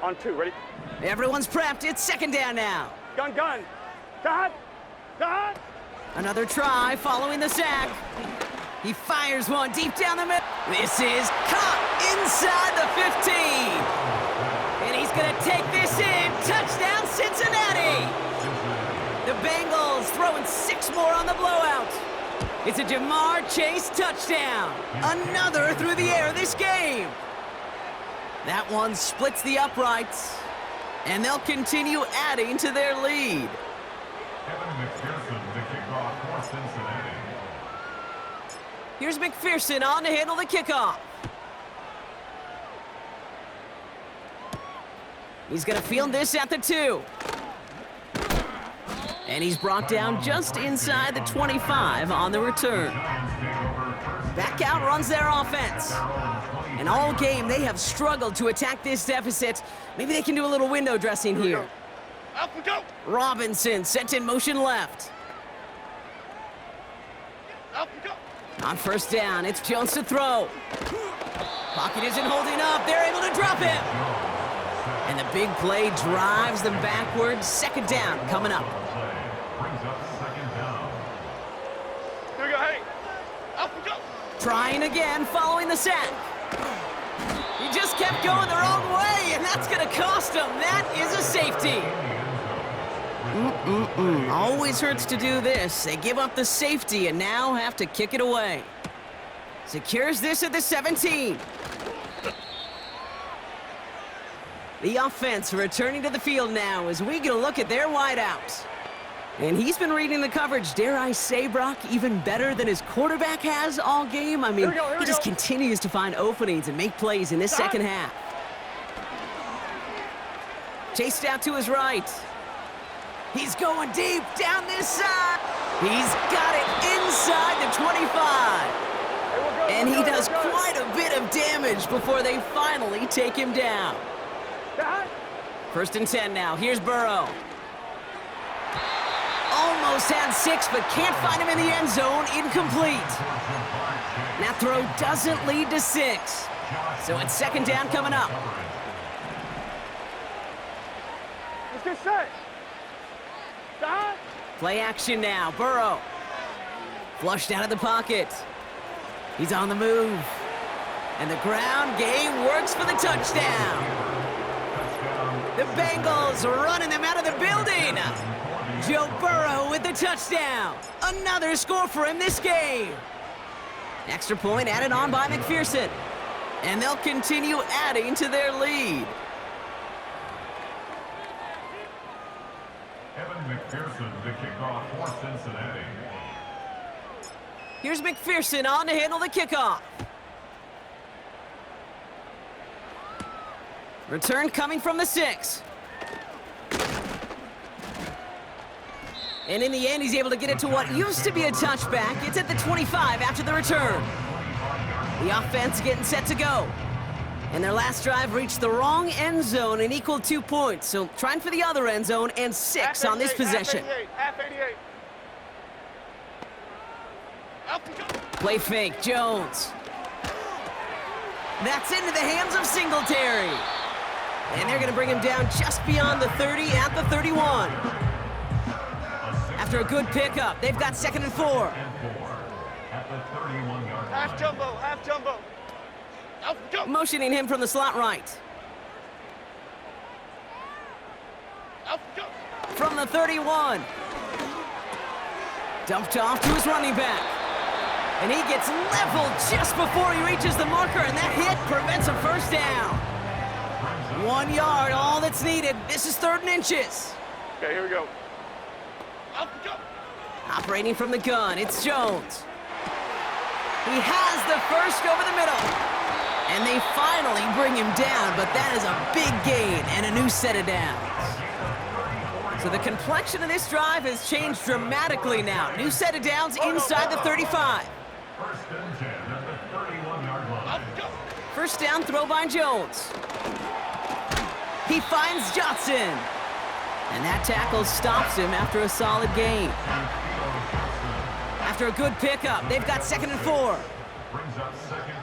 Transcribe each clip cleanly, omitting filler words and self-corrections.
On 2, ready? Everyone's prepped. It's second down now. Gun, gun. Dot, dot. Another try following the sack. He fires one deep down the middle. This is caught inside the 15. And he's going to take this in. Touchdown, Cincinnati. The Bengals throwing 6 more on the blowout. It's a Jamar Chase touchdown. Another through the air this game. That one splits the uprights. And they'll continue adding to their lead. Here's McPherson on to handle the kickoff. He's going to field this at the 2. And he's brought down just inside the 25 on the return. Back out runs their offense. And all game, they have struggled to attack this deficit. Maybe they can do a little window dressing here. Up we go. Robinson sent in motion left. Up we go. On first down, it's Jones to throw. Pocket isn't holding up. They're able to drop him. And the big play drives them backwards. Second down coming up. Here we go, hey. Up we go. Trying again following the sack. He just kept going the wrong way, and that's going to cost him. That is a safety. Always hurts to do this. They give up the safety and now have to kick it away. Secures this at the 17. The offense returning to the field now as we get a look at their wideout. And he's been reading the coverage, dare I say, Brock, even better than his quarterback has all game. I mean, he just continues to find openings and make plays in this second half. Chased out to his right. He's going deep down this side. He's got it inside the 25. And he does quite a bit of damage before they finally take him down. First and 10 now. Here's Burrow. Almost had 6, but can't find him in the end zone. Incomplete. That throw doesn't lead to 6. So it's second down coming up. Let's get set. Dot. Play action now. Burrow. Flushed out of the pocket. He's on the move. And the ground game works for the touchdown. The Bengals running them out of the building. Joe Burrow with the touchdown. Another score for him this game. Extra point added on by McPherson. And they'll continue adding to their lead. McPherson, the kickoff for Cincinnati. Here's McPherson on to handle the kickoff. Return coming from the 6. And in the end, he's able to get it to what used to be a touchback. It's at the 25 after the return. The offense getting set to go. And their last drive reached the wrong end zone and equaled 2 points. So trying for the other end zone and 6 on this possession. Half 88. Play fake, Jones. That's into the hands of Singletary. And they're going to bring him down just beyond the 30 at the 31. After a good pickup, they've got second and 4. Half jumbo, half jumbo. Motioning him from the slot right. From the 31. Dumped off to his running back. And he gets leveled just before he reaches the marker, and that hit prevents a first down. 1 yard, all that's needed. This is 3rd and inches. Okay, here we go. Operating from the gun, it's Jones. He has the first over the middle. And they finally bring him down, but that is a big gain and a new set of downs. So the complexion of this drive has changed dramatically now. New set of downs inside the 35. First down throw by Jones. He finds Johnson. And that tackle stops him after a solid gain. After a good pickup, they've got second and 4.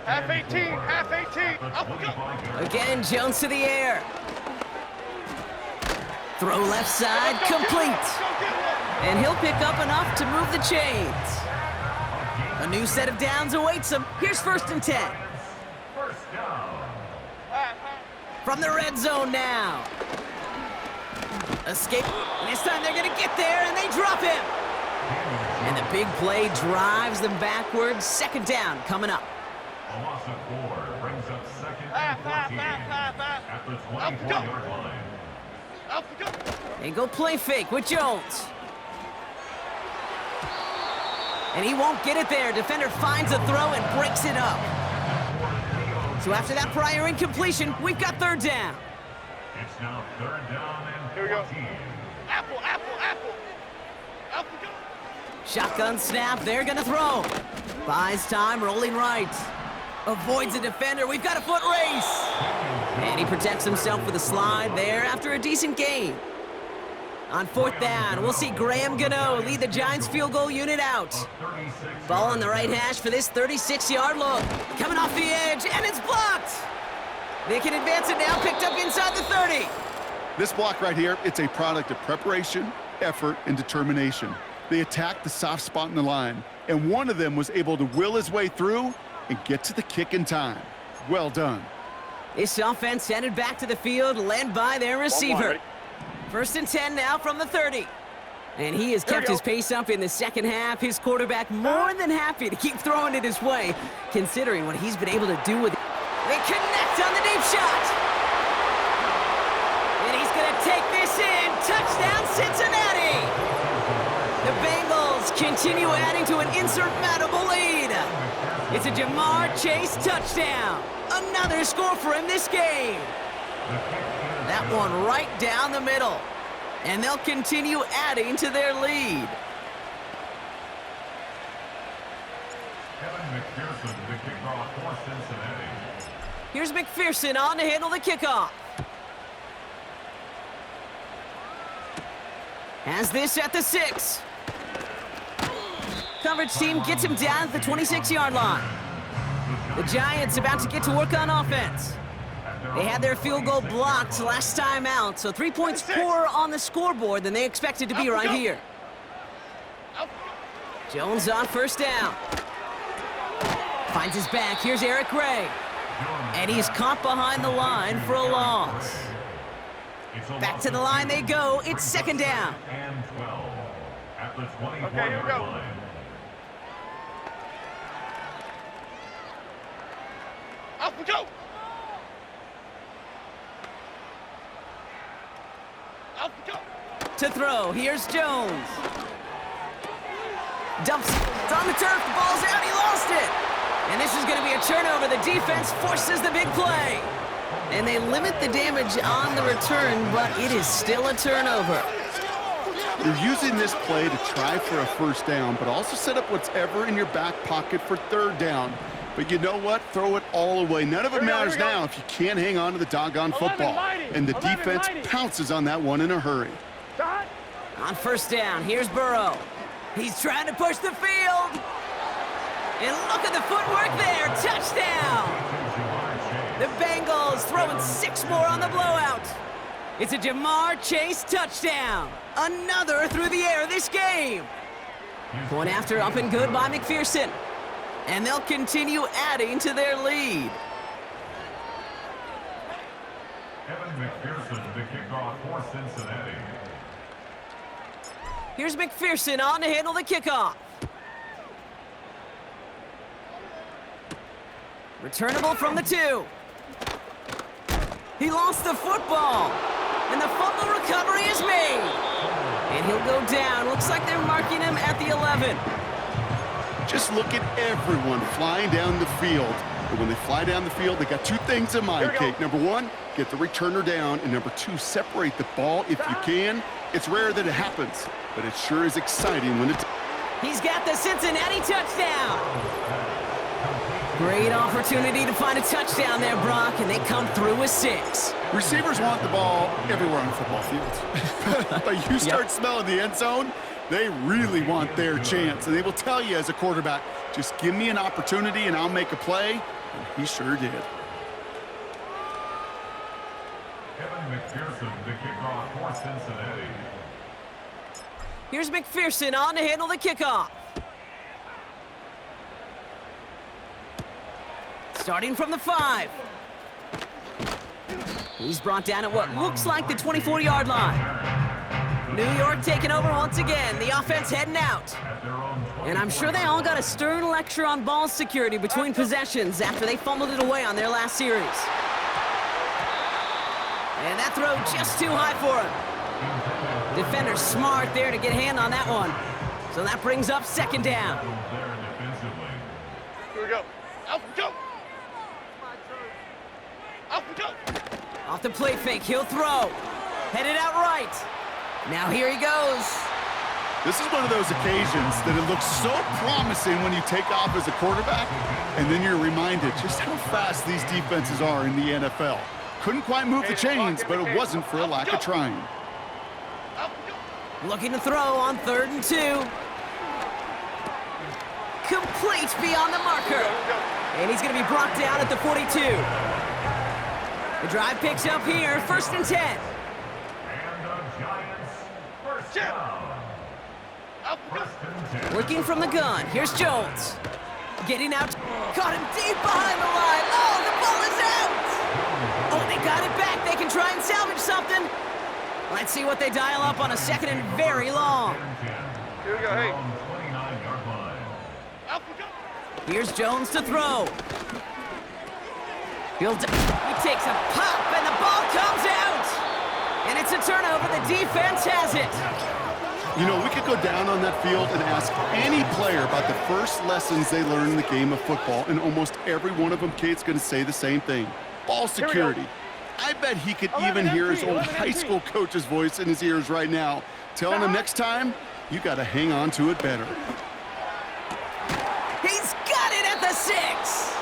Half 18, half 18. Up we go. Again, Jones to the air. Throw left side, complete. And he'll pick up enough to move the chains. A new set of downs awaits him. Here's 1st and 10. First down. From the red zone now. Escape. And this time they're going to get there, and they drop him. And the big play drives them backwards. 2nd down coming up. A loss of 4 brings up 2nd and 14 at the 24-yard line. They go play fake with Jones. And he won't get it there. Defender finds a throw and breaks it up. So after that prior incompletion, we've got 3rd down. It's now 3rd down and 14. Here we go. Apple. Go. Shotgun snap, they're gonna throw. Buys time, rolling right. Avoids a defender, we've got a foot race. And he protects himself with a slide there after a decent gain. On 4th down, we'll see Graham Gano lead the Giants field goal unit out. Ball on the right hash for this 36-yard look. Coming off the edge, and it's blocked. They can advance it now, picked up inside the 30. This block right here, it's a product of preparation, effort, and determination. They attacked the soft spot in the line, and one of them was able to will his way through and get to the kick in time. Well done. This offense headed back to the field, led by their receiver. 1st and 10 now from the 30. And he has kept his pace up in the 2nd half. His quarterback more than happy to keep throwing it his way, considering what he's been able to do with it. They connect on the deep shot. And he's going to take this in. Touchdown, Cincinnati. The Bengals continue adding to an insurmountable lead. It's a Jamar Chase touchdown. Another score for him this game. That one right down the middle. And they'll continue adding to their lead. Kevin McPherson, the kickoff for Cincinnati. Here's McPherson on to handle the kickoff. Has this at the 6. Coverage team gets him down at the 26-yard line. The Giants about to get to work on offense. They had their field goal blocked last time out, so 3 points poorer on the scoreboard than they expected to be right here. Jones on 1st down. Finds his back. Here's Eric Ray. And he's caught behind the line for a loss. Back to the line they go. It's 2nd down. And 12 at the 24-yard Okay, here we go. line. Up we go. Up we go. To throw, here's Jones. Dumps it. It's on the turf, the ball's out, he lost it. And this is going to be a turnover. The defense forces the big play. And they limit the damage on the return, but it is still a turnover. You're using this play to try for a 1st down, but also set up what's ever in your back pocket for 3rd down. But you know what? Throw it all away. None of it matters now if you can't hang on to the doggone football. And the defense pounces on that one in a hurry. On 1st down, here's Burrow. He's trying to push the field. And look at the footwork there. Touchdown. The Bengals throwing 6 more on the blowout. It's a Jamar Chase touchdown. Another through the air this game. Point after up and good by McPherson. And they'll continue adding to their lead. Kevin McPherson, the kickoff for Cincinnati. Here's McPherson on to handle the kickoff. Returnable from the 2. He lost the football. And the fumble recovery is made. And he'll go down. Looks like they're marking him at the 11. Just look at everyone flying down the field. But when they fly down the field, they got 2 things in mind, Kate. Number 1, get the returner down. And number 2, separate the ball if you can. It's rare that it happens, but it sure is exciting when it's... He's got the Cincinnati touchdown. Great opportunity to find a touchdown there, Brock, and they come through with 6. Receivers want the ball everywhere on the football field. But you start smelling the end zone, they really want their chance. And they will tell you as a quarterback, just give me an opportunity and I'll make a play. And he sure did. Kevin McPherson, the kickoff for for Cincinnati. Here's McPherson on to handle the kickoff. Starting from the 5. He's brought down at what looks like the 24-yard line. New York taking over once again. The offense heading out. And I'm sure they all got a stern lecture on ball security between possessions after they fumbled it away on their last series. And that throw just too high for him. Defender smart there to get a hand on that one. So that brings up second down. Here we go. Out we go. Out we go. Off the play fake, he'll throw. Headed out right. Now here he goes. This is one of those occasions that it looks so promising when you take off as a quarterback, and then you're reminded just how fast these defenses are in the NFL. Couldn't quite move the chains, but it wasn't for a lack of trying. Looking to throw on 3rd and 2. Complete beyond the marker. And he's going to be brought down at the 42. The drive picks up here, 1st and 10. And the Giants first down. Working from the gun. Here's Jones. Getting out. Caught him deep behind the line. Oh, the ball is out. Oh, they got it back. They can try and salvage something. Let's see what they dial up on a 2nd and very long. Here we go, hey. Here's Jones to throw. He takes a pop, and the ball comes out. And it's a turnover. The defense has it. You know, we could go down on that field and ask any player about the first lessons they learned in the game of football, and almost every one of them, Kate's going to say the same thing. Ball security. I bet he could even hear his old high school coach's voice in his ears right now, telling him next time, you got to hang on to it better. He's got it at the 6.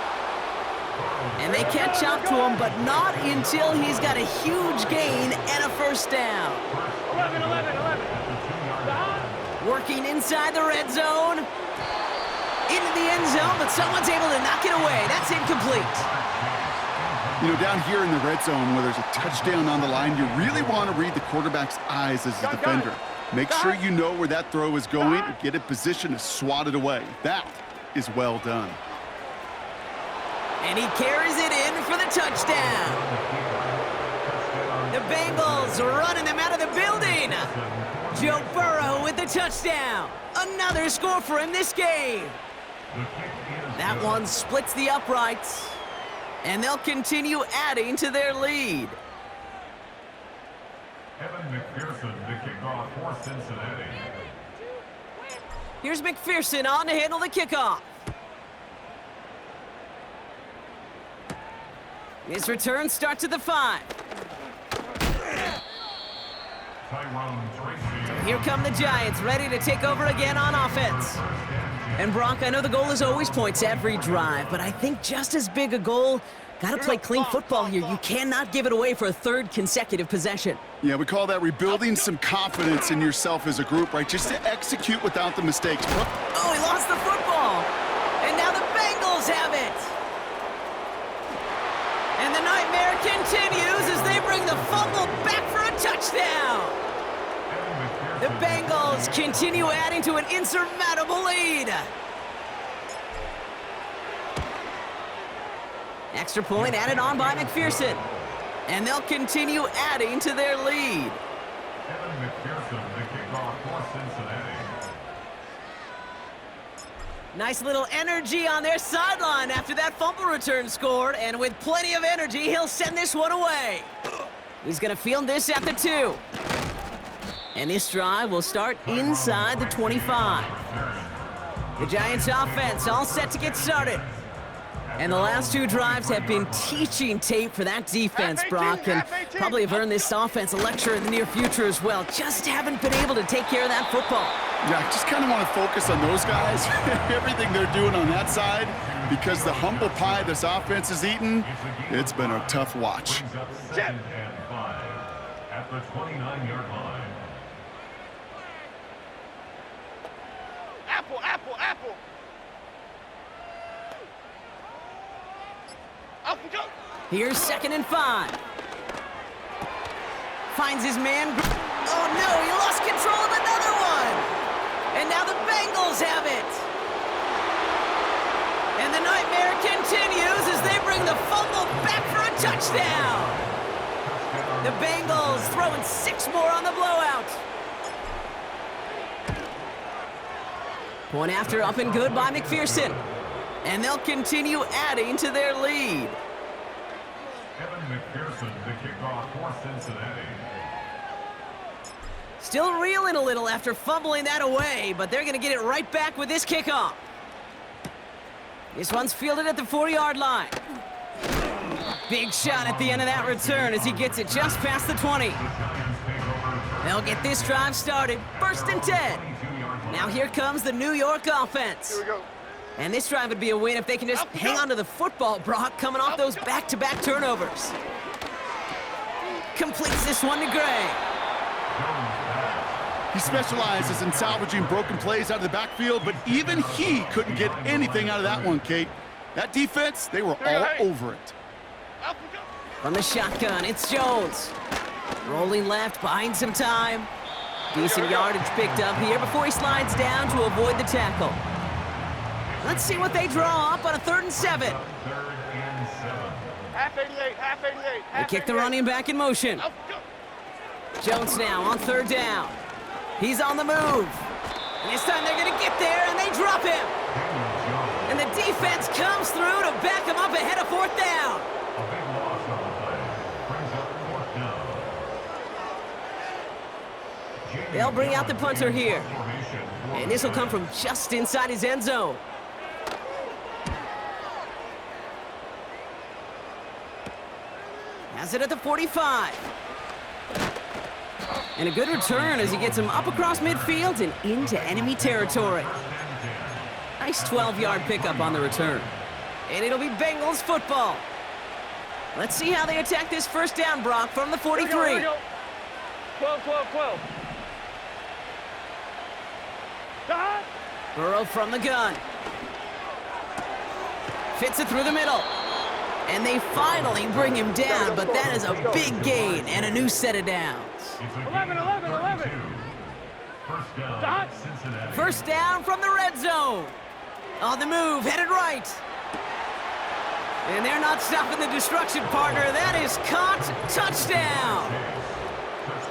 And they catch up to him, but not until he's got a huge gain and a 1st down. 11. Working inside the red zone. Into the end zone, but someone's able to knock it away. That's incomplete. You know, down here in the red zone where there's a touchdown on the line, you really want to read the quarterback's eyes as a defender. Make sure you know where that throw is going and get in position to swat it away. That is well done. And he carries it in for the touchdown. The Bengals running them out of the building. Joe Burrow with the touchdown. Another score for him this game. That one splits the uprights. And they'll continue adding to their lead. Evan McPherson, the kickoff for Cincinnati. Here's McPherson on to handle the kickoff. His return starts at the 5. Here come the Giants, ready to take over again on offense. And Brock, I know the goal is always points every drive, but I think just as big a goal, got to play clean football here. You cannot give it away for a 3rd consecutive possession. Yeah, we call that rebuilding some confidence in yourself as a group, right? Just to execute without the mistakes. Oh, he lost the football. And now the Bengals have it. And the nightmare continues as they bring the fumble back for a touchdown. The Bengals continue adding to an insurmountable lead. Extra point added on by McPherson. And they'll continue adding to their lead. Evan McPherson, the kickoff for Cincinnati. Nice little energy on their sideline after that fumble return scored. And with plenty of energy, he'll send this one away. He's going to field this at the 2. And this drive will start inside the 25. The Giants offense all set to get started. And the last 2 drives have been teaching tape for that defense, Brock, and probably have earned this offense a lecture in the near future as well. Just haven't been able to take care of that football. Yeah, I just kind of want to focus on those guys, everything they're doing on that side, because the humble pie this offense is eating, it's been a tough watch. Second and 5 at the 29-yard line. Apple. Up we go. Here's 2nd and 5. Finds his man. Oh no, he lost control of another one. And now the Bengals have it. And the nightmare continues as they bring the fumble back for a touchdown. The Bengals throwing 6 more on the blowout. Point after up and good by McPherson. And they'll continue adding to their lead. Kevin McPherson, the kickoff for Cincinnati. Still reeling a little after fumbling that away, but they're going to get it right back with this kickoff. This one's fielded at the 40-yard line. Big shot at the end of that return as he gets it just past the 20. They'll get this drive started. 1st and 10. Now here comes the New York offense. Here we go. And this drive would be a win if they can just hang on to the football, Brock, coming off those back-to-back turnovers. Completes this one to Gray. He specializes in salvaging broken plays out of the backfield, but even he couldn't get anything out of that one, Kate. That defense, they were all over it. From the shotgun, it's Jones. Rolling left, buying some time. Decent yardage picked up here before he slides down to avoid the tackle. Let's see what they draw up on a 3rd and 7. Half 88, half 88. They kick the running back in motion. Jones now on 3rd down. He's on the move. And this time they're going to get there, and they drop him. And the defense comes through to back him up ahead of 4th down. A big loss on the play. Brings up 4th down. They'll bring out the punter here. And this will come from just inside his end zone. Has it at the 45. And a good return as he gets him up across midfield and into enemy territory. Nice 12-yard pickup on the return. And it'll be Bengals football. Let's see how they attack this 1st down, Brock, from the 43. Here we go. 12, 12, 12. Dot. Burrow from the gun. Fits it through the middle. And they finally bring him down, but that is a big gain and a new set of downs. 11, 11, 11. First down, Dot. Cincinnati. 1st down from the red zone. On the move, headed right. And they're not stopping the destruction, partner. That is caught. Touchdown.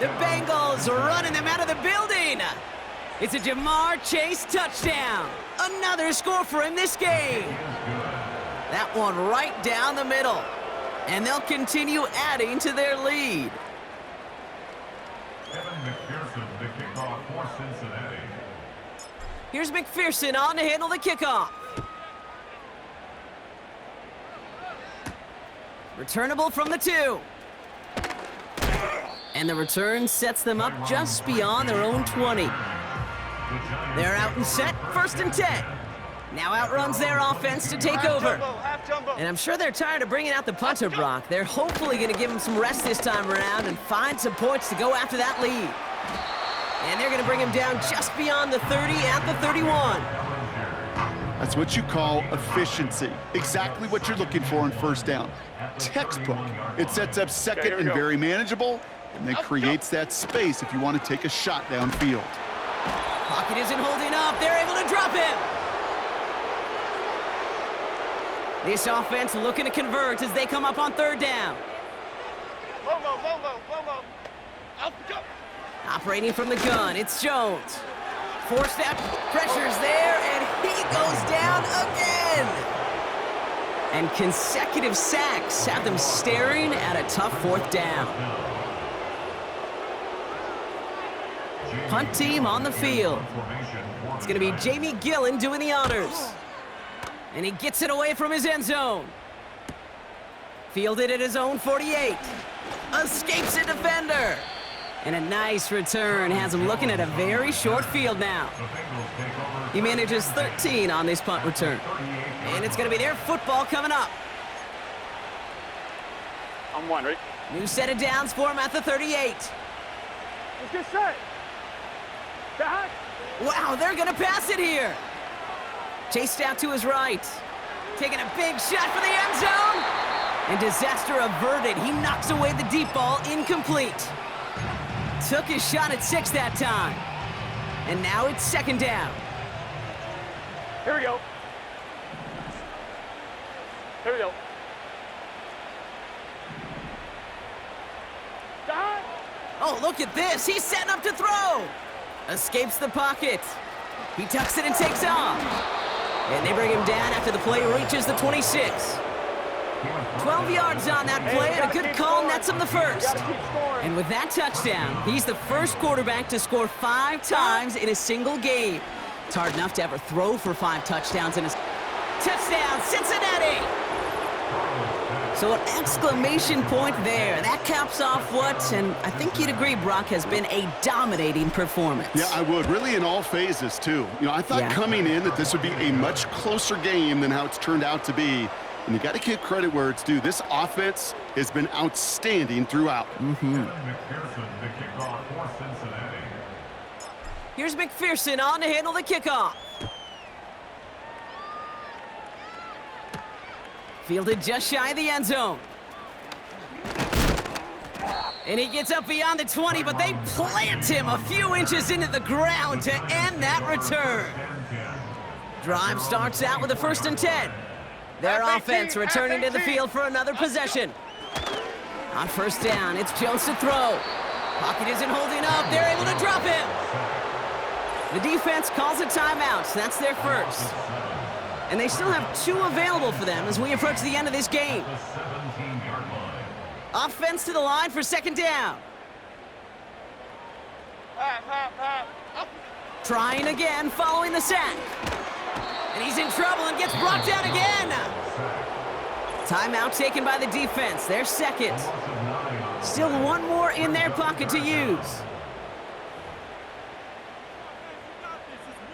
The Bengals running them out of the building. It's a Jamar Chase touchdown. Another score for him this game. That one right down the middle. And they'll continue adding to their lead. Kevin McPherson, the kickoff for Cincinnati. Here's McPherson on to handle the kickoff. Returnable from the 2. And the return sets them up just beyond their own 20. They're out and set, 1st and 10. Now outruns their offense to take over. Half jumbo. And I'm sure they're tired of bringing out the punter, Brock. They're hopefully going to give him some rest this time around and find some points to go after that lead. And they're going to bring him down just beyond the 30 at the 31. That's what you call efficiency. Exactly what you're looking for on 1st down. Textbook. It sets up 2nd and very manageable, and then creates that space if you want to take a shot downfield. Pocket isn't holding up. They're able to drop him. This offense looking to convert as they come up on 3rd down. Lomo, Lomo, Lomo. Out the go. Operating from the gun, it's Jones. 4-step, pressure's there, and he goes down again. And consecutive sacks have them staring at a tough 4th down. Punt team on the field. It's going to be Jamie Gillen doing the honors. And he gets it away from his end zone. Fielded at his own 48. Escapes a defender. And a nice return has him looking at a very short field now. He manages 13 on this punt return. And it's going to be their football coming up. I'm one, right? New set of downs for him at the 38. Let's get set. Dot. Wow, they're going to pass it here. Chased out to his right. Taking a big shot for the end zone. And disaster averted. He knocks away the deep ball, incomplete. took his shot at 6 that time. And now it's second down. Here we go. Here we go. Dot. Oh, look at this. He's setting up to throw. Escapes the pocket. He tucks it and takes off. And they bring him down after the play reaches the 26. 12 yards on that play, and a good call nets him the first. And with that touchdown, he's the first quarterback to score 5 times in a single game. It's hard enough to ever throw for 5 touchdowns in a... Touchdown, Cincinnati! So an exclamation point there. That caps off what, and I think you'd agree, Brock, has been a dominating performance. Yeah, I would. Really in all phases, too. You know, I thought coming in that this would be a much closer game than how it's turned out to be. And you got to give credit where it's due. This offense has been outstanding throughout. Here's McPherson on to handle the kickoff. Fielded just shy of the end zone. And he gets up beyond the 20, but they plant him a few inches into the ground to end that return. Drive starts out with a 1st and 10. Their offense returning to the field for another possession. On 1st down, it's Jones to throw. Pocket isn't holding up. They're able to drop him. The defense calls a timeout. That's their first. And they still have 2 available for them as we approach the end of this game. Offense to the line for 2nd down. Trying again following the sack. And he's in trouble and gets brought down again. Timeout taken by the defense. Their second. Still 1 more in their pocket to use.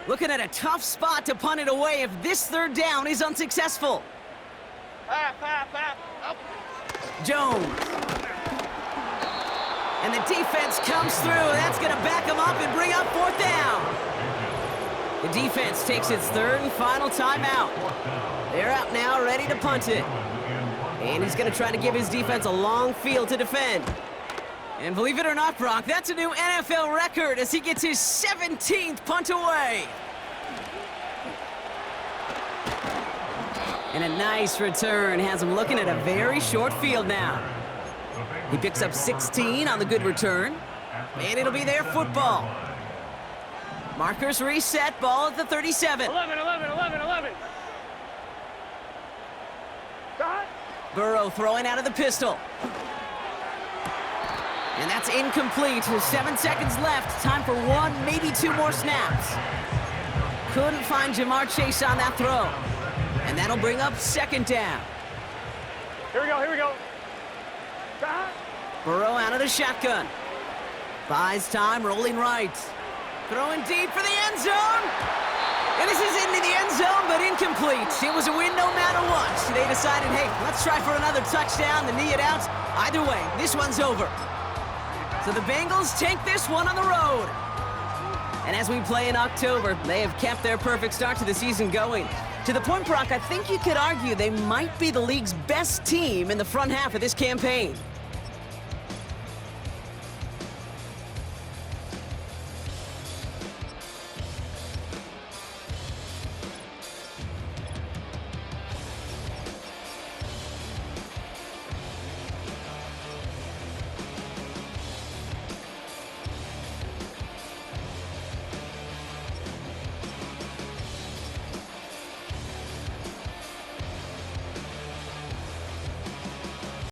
Looking at a tough spot to punt it away if this 3rd down is unsuccessful. Jones. And the defense comes through. That's going to back him up and bring up 4th down. The defense takes its 3rd and final timeout. They're out now, ready to punt it. And he's going to try to give his defense a long field to defend. And believe it or not, Brock, that's a new NFL record as he gets his 17th punt away. And a nice return has him looking at a very short field now. He picks up 16 on the good return. And it'll be their football. Markers reset, ball at the 37. 11. Burrow throwing out of the pistol. And that's incomplete. 7 seconds left. Time for 1, maybe 2 more snaps. Couldn't find Jamar Chase on that throw. And that'll bring up 2nd down. Here we go. Burrow out of the shotgun. Buys time, rolling right. Throwing deep for the end zone. And this is into the end zone, but incomplete. It was a win no matter what. They decided, hey, let's try for another touchdown to knee it out. Either way, this one's over. So the Bengals take this one on the road. And as we play in October, they have kept their perfect start to the season going. To the point, Brock, I think you could argue they might be the league's best team in the front half of this campaign.